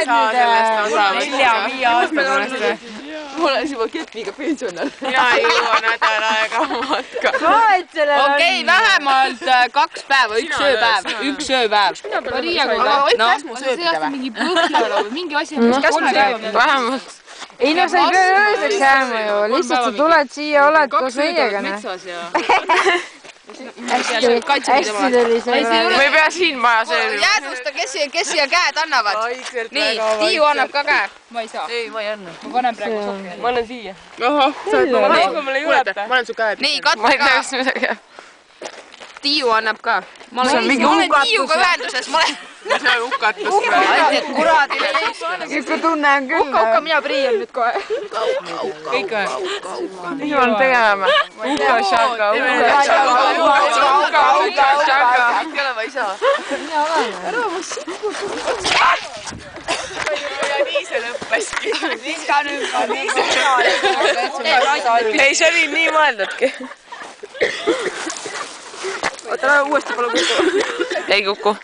4-5 aasta pärast või? Ma olen juba kepiga pensionär. Mina ei jõua nädal aega matka. Okei, vähemalt 2 päeva, 1 ööpäev. 1 ööpäev. Aga võib käsmu sööbida või? Mingi põhjala või mingi asi, mis käsmu sööbida. Vähemalt. Ei no sa ei pea ööseks jääma ju, lihtsalt sa tuled siia, oled koos meiega. Hästi tuli see. Me ei pea siin maja sööbima. Jäädvusta, kes siia käed annavad. Nii, Tiiu annab ka käe. Ma ei saa. Ei, ma ei anna. Ma panen praegu sokki. Ma olen siia. Ahah, sa oled oma nägu mulle juleta. Ma olen su käed. Nii, Ma ei Katri tea, ka. kas midagi jääb. Tiiu annab ka. Ma olen Tiiuga ühenduses. Ma olen... See on hukatus. Kuradile. Ikka tunnen küll. Uka, mina priian nüüd kohe. Kõik või? Mis me oleme tegema? Uka, šaka, uka. Ma ei saa. Ära ma sikku. Ja nii see lõppeski. Ei, see oli nii mõeldudki. Oota, uuesti palun kukku. Ei kuku.